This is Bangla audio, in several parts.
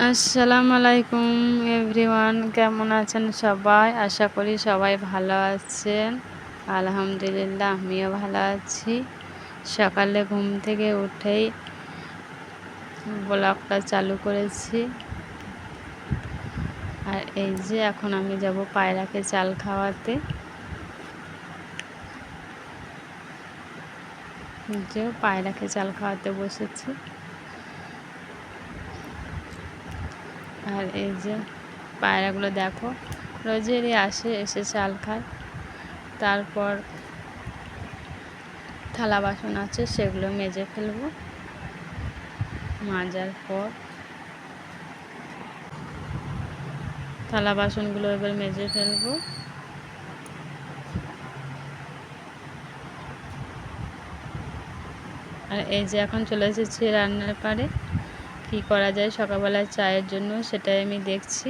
আসসালামু আলাইকুম এভরিওয়ান, কেমন আছেন সবাই? আশা করি সবাই ভালো আছেন। আলহামদুলিল্লাহ আমিও ভালো আছি। সকালে ঘুম থেকে উঠেই ব্লগটা চালু করেছি। আর এই যে এখন আমি যাব পায়রাকে চাল খাওয়াতে। যে পায়রাকে চাল খাওয়াতে বসেছি। আর এই যে পায়রাগুলো দেখো, রোজেরই এসে চাল খায়। তারপর থালা বাসন আছে, সেগুলো মেজে ফেলবো। মাজার পর থালা বাসনগুলো এবার মেজে ফেলবো। আর এই যে এখন চলে এসেছি রান্নার পাড়ে। কি করা যায় সকালবেলায় চায়ের জন্য সেটাই আমি দেখছি।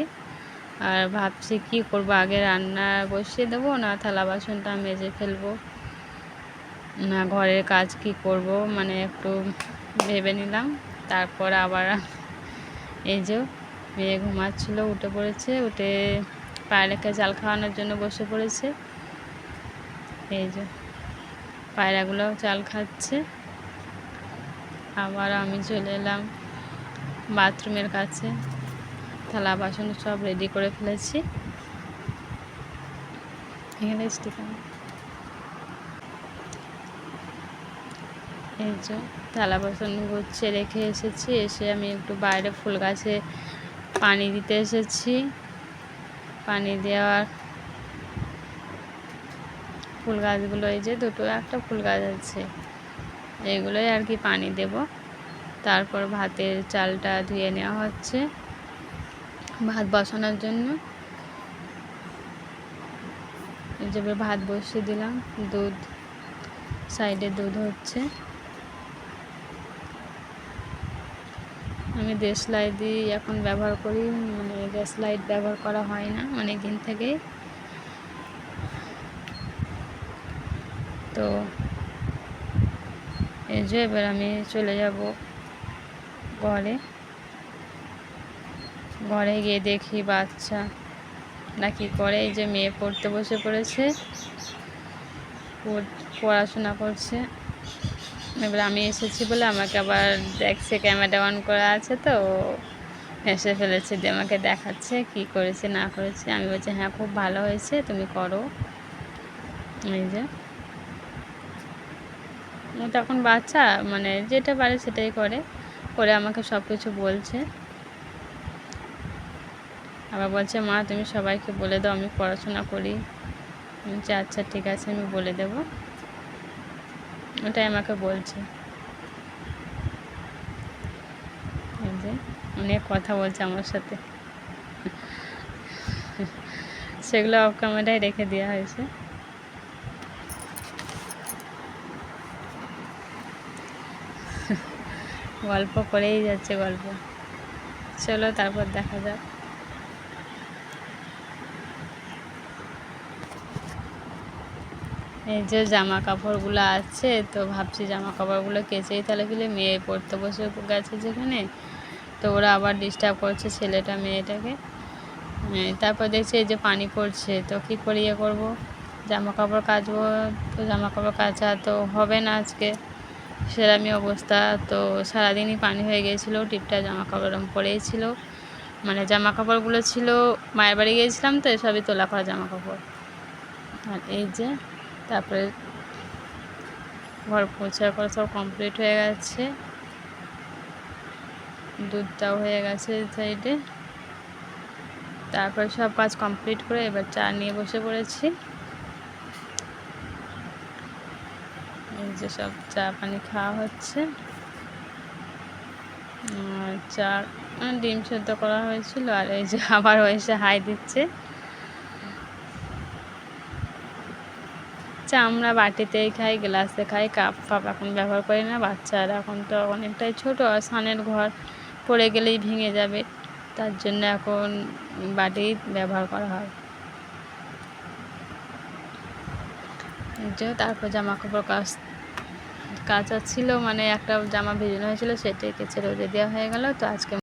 আর ভাবছি কি করব, আগে রান্না বসিয়ে দেবো না থালা বাসনটা মেজে ফেলবো, না ঘরের কাজ কি করব, মানে একটু ভেবে নিলাম। তারপর আবার এই যে মেয়ে ঘুমাচ্ছিল, উঠে পড়েছে, উঠে পায়রাকে চাল খাওয়ানোর জন্য বসে পড়েছে। এই যে পায়রাগুলো চাল খাচ্ছে। আবার আমি চলে এলাম বাথরুমের কাছে। থালা বাসন সব রেডি করে ফেলেছি। এখানে এই যে থালা বাসন গুছিয়ে রেখে এসেছি। এসে আমি একটু বাইরে ফুল গাছে পানি দিতে এসেছি। পানি দেওয়ার ফুল গাছগুলো এই যে একটা ফুল গাছ আছে, এইগুলোই আর কি পানি দেব। তারপর ভাতের চালটা ধুয়ে নেওয়া হচ্ছে ভাত বসানোর জন্য। যে ভাত বসিয়ে দিলাম, দুধ সাইডে দুধ হচ্ছে। আমি দেশলাই এখন ব্যবহার করি, মানে গ্যাস লাইট ব্যবহার করা হয় না অনেক দিন থেকে। তো এই যে এবার আমি চলে যাব ঘরে গিয়ে দেখি বাচ্চা নাকি করে। এই যে মেয়ে পড়তে বসে পড়েছে, পড়াশোনা করছে। এবার আমি এসেছি বলে আমাকে আবার দেখছে, ক্যামেরা অন করা আছে, তো হেসে ফেলেছে, দিয়ে আমাকে দেখাচ্ছে কি করেছে না করেছে। আমি বলছি হ্যাঁ খুব ভালো হয়েছে, তুমি করো। এই যে ও তখন বাচ্চা, মানে যেটা পারে সেটাই করে আমাকে সব কিছু বলছে। আবার বলছে মা তুমি সবাইকে বলে দাও আমি পড়াশোনা করি। আমি বলছি আচ্ছা ঠিক আছে, আমি বলে দেব। ওটাই আমাকে বলছে। এই যে অনেক কথা বলছে আমার সাথে, সেগুলো অফ ক্যামেরায় রেখে দেওয়া হয়েছে। গল্প করেই যাচ্ছে গল্প। চলো তারপর দেখা যাক। এই যে জামা কাপড়গুলো আছে, তো ভাবছি জামা কাপড়গুলো কেচেই তাহলে ফেলে। মেয়ে পড়তে বসে গেছে যেখানে, তো ওরা আবার ডিস্টার্ব করছে ছেলেটা মেয়েটাকে। তারপর দেখছি এই যে পানি পড়ছে, তো কী করে ইয়ে করবো, জামা কাপড় কাচবো। তো জামা কাপড় কাচা তো হবে না আজকে, সেরামি অবস্থা। তো সারাদিনই পানি হয়ে গিয়েছিলো, টিপটা জামা কাপড় এরকম পরেই ছিল। মানে জামা কাপড়গুলো ছিল, মায়ের বাড়ি গিয়েছিলাম তো সবই তোলা করা জামা কাপড়। আর এই যে তারপরে ঘর পোছা করা সব কমপ্লিট হয়ে গেছে, দুধটাও হয়ে গেছে সাইডে। তারপর সব কাজ কমপ্লিট করে এবার চা নিয়ে বসে পড়েছি। এই যে সব চা পানি খাওয়া হচ্ছে। চা ডিম সেদ্ধ করা হয়েছিল। আর এই যে আবার এসে হাই দিচ্ছে। চা আমরা বাটিতেই খাই, গ্লাসে খাই, কাপ ফাপ এখন ব্যবহার করি না। বাচ্চারা এখন তো অনেকটাই ছোটো, আর সানের ঘর পড়ে গেলেই ভেঙে যাবে, তার জন্য এখন বাটি ব্যবহার করা হয়। তারপর জামা কাপড় কাচা ছিল, মানে একটা জামা ভিজানো হয়েছিল, সেটাই কেচে রোদে দেওয়া হয়ে গেল। তো আজকে